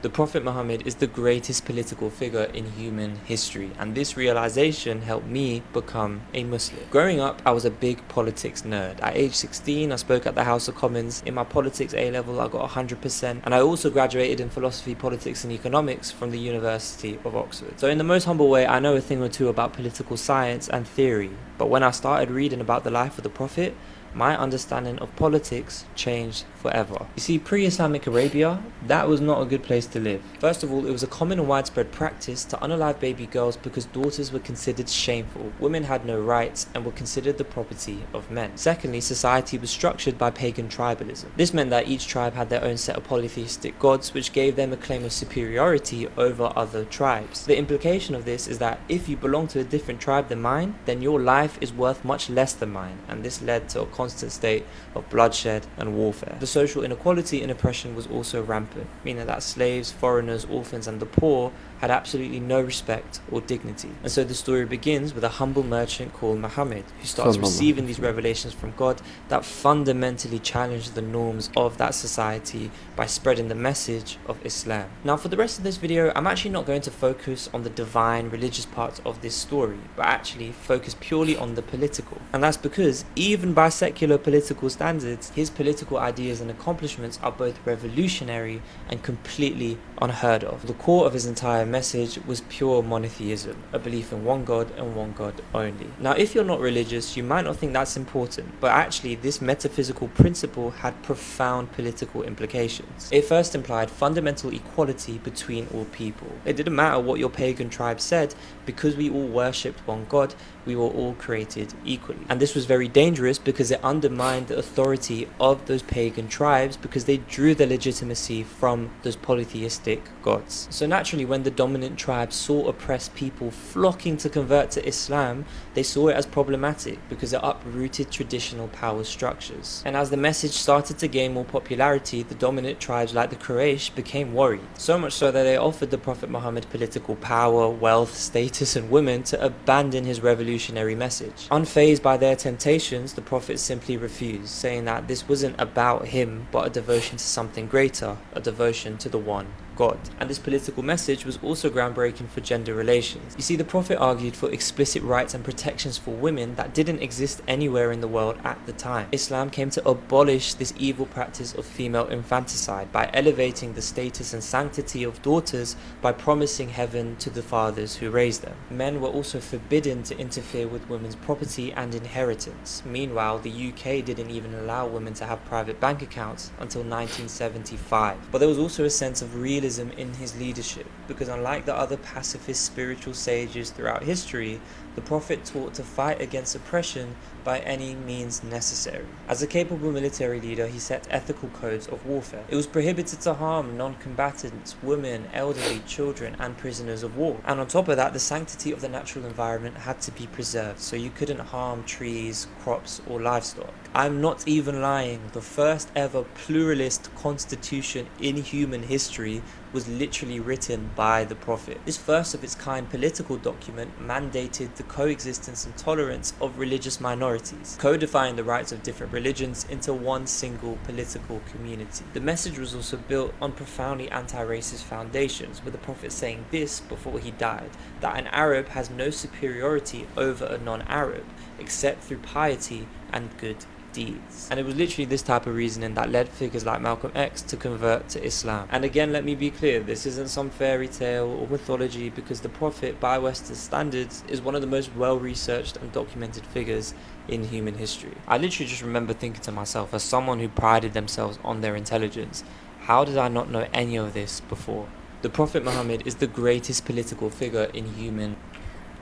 The Prophet Muhammad is the greatest political figure in human history, and this realization helped me become a Muslim. Growing up, I was a big politics nerd. At age 16, I spoke at the House of Commons. In my politics A-level, I got 100%, and I also graduated in philosophy, politics and economics from the University of Oxford. So in the most humble way, I know a thing or two about political science and theory, but when I started reading about the life of the Prophet, my understanding of politics changed forever. You see, pre-Islamic Arabia, that was not a good place to live. First of all, it was a common and widespread practice to unalive baby girls because daughters were considered shameful. Women had no rights and were considered the property of men. Secondly, society was structured by pagan tribalism. This meant that each tribe had their own set of polytheistic gods, which gave them a claim of superiority over other tribes. The implication of this is that if you belong to a different tribe than mine, then your life is worth much less than mine, and this led to a constant state of bloodshed and warfare. The social inequality and oppression was also rampant, meaning that slaves, foreigners, orphans and the poor had absolutely no respect or dignity. And so the story begins with a humble merchant called Muhammad, who starts receiving these revelations from God that fundamentally challenge the norms of that society by spreading the message of Islam. Now for the rest of this video, I'm actually not going to focus on the divine religious parts of this story, but actually focus purely on the political. And that's because even by secular political standards, his political ideas and accomplishments are both revolutionary and completely unheard of. The core of his entire message was pure monotheism, a belief in one God and one God only. Now if you're not religious, you might not think that's important, but actually this metaphysical principle had profound political implications. It first implied fundamental equality between all people. It didn't matter what your pagan tribe said, because we all worshipped one God, we were all created equally. And this was very dangerous because it undermined the authority of those pagan tribes because they drew their legitimacy from those polytheistic gods. So naturally, when the dominant tribes saw oppressed people flocking to convert to Islam, they saw it as problematic because it uprooted traditional power structures. And as the message started to gain more popularity, the dominant tribes like the Quraysh became worried. So much so that they offered the Prophet Muhammad political power, wealth, status and women to abandon his revolutionary message. Unfazed by their temptations, the Prophet simply refused, saying that this wasn't about him but a devotion to something greater, a devotion to the one God. And this political message was also groundbreaking for gender relations. You see, the Prophet argued for explicit rights and protections for women that didn't exist anywhere in the world at the time. Islam came to abolish this evil practice of female infanticide by elevating the status and sanctity of daughters by promising heaven to the fathers who raised them. Men were also forbidden to interfere with women's property and inheritance. Meanwhile, the UK didn't even allow women to have private bank accounts until 1975. But there was also a sense of realism in his leadership, because unlike the other pacifist spiritual sages throughout history, the Prophet taught to fight against oppression by any means necessary. As a capable military leader, he set ethical codes of warfare. It was prohibited to harm non-combatants, women, elderly, children, and prisoners of war. And on top of that, the sanctity of the natural environment had to be preserved, so you couldn't harm trees, crops, or livestock. I'm not even lying, the first ever pluralist constitution in human history was literally written by the Prophet. This first of its kind political document mandated the coexistence and tolerance of religious minorities, codifying the rights of different religions into one single political community. The message was also built on profoundly anti-racist foundations, with the Prophet saying this before he died, that an Arab has no superiority over a non-Arab, except through piety and good deeds. And it was literally this type of reasoning that led figures like Malcolm X to convert to Islam. And again, let me be clear, this isn't some fairy tale or mythology, because the Prophet, by Western standards, is one of the most well-researched and documented figures in human history. I literally just remember thinking to myself, as someone who prided themselves on their intelligence, how did I not know any of this before? The Prophet Muhammad is the greatest political figure in human.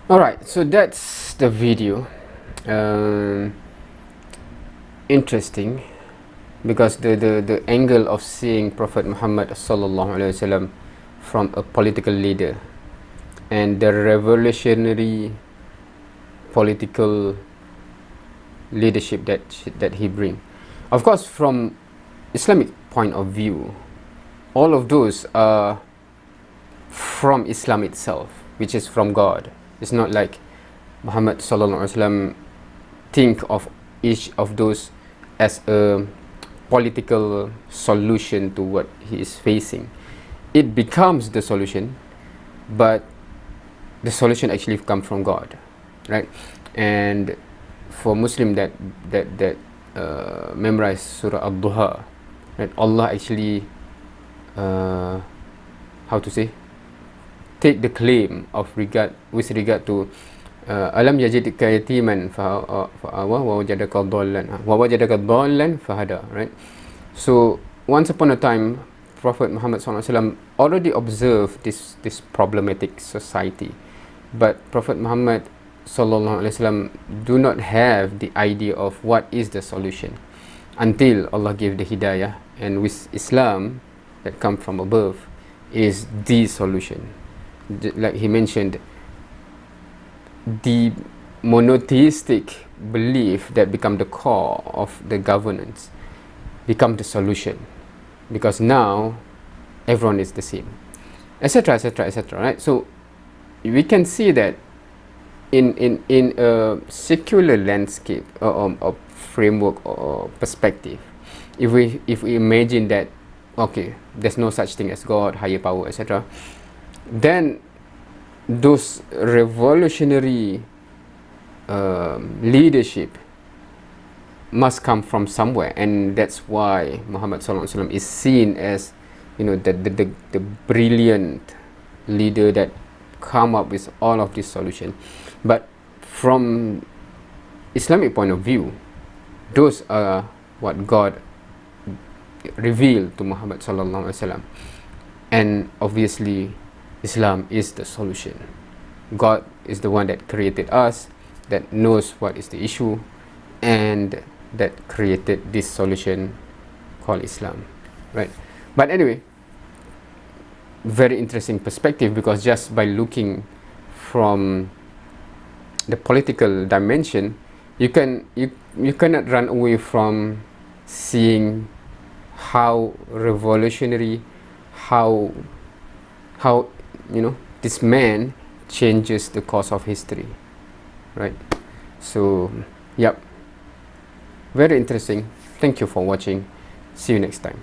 Alright, so that's the video. Interesting, because the angle of seeing Prophet Muhammad sallallahu alaihi wasallam from a political leader and the revolutionary political leadership that he bring. Of course, from Islamic point of view, all of those are from Islam itself, which is from God. It's not like Muhammad sallallahu alaihi wasallam think of each of those as a political solution to what he is facing. it becomes the solution, but the solution actually comes from God, right? And for Muslim that memorize Surah Al-Duha, right? Allah actually how to say, take the claim of regard with regard to alam yajidka yatiman fa'awa wa wajadaka dhallan fahada, right? So once upon a time, Prophet Muhammad SAW already observed this problematic society, but Prophet Muhammad SAW do not have the idea of what is the solution until Allah gave the hidayah, and with Islam that come from above is the solution. Like he mentioned, the monotheistic belief that become the core of the governance become the solution, because now everyone is the same, etc, etc, etc, right? So we can see that in a secular landscape or framework or perspective, if we imagine that, okay, there's no such thing as God, higher power, etc., then those revolutionary leadership must come from somewhere, and that's why Muhammad SAW is seen as, you know, the brilliant leader that come up with all of this solution. But from Islamic point of view, those are what God revealed to Muhammad SAW, and obviously Islam is the solution. God is the one that created us, that knows what is the issue, and that created this solution called Islam, right? But anyway, very interesting perspective, because just by looking from the political dimension, you cannot run away from seeing how revolutionary, how you know, this man changes the course of history, right? So yep, very interesting. Thank you for watching. See you next time.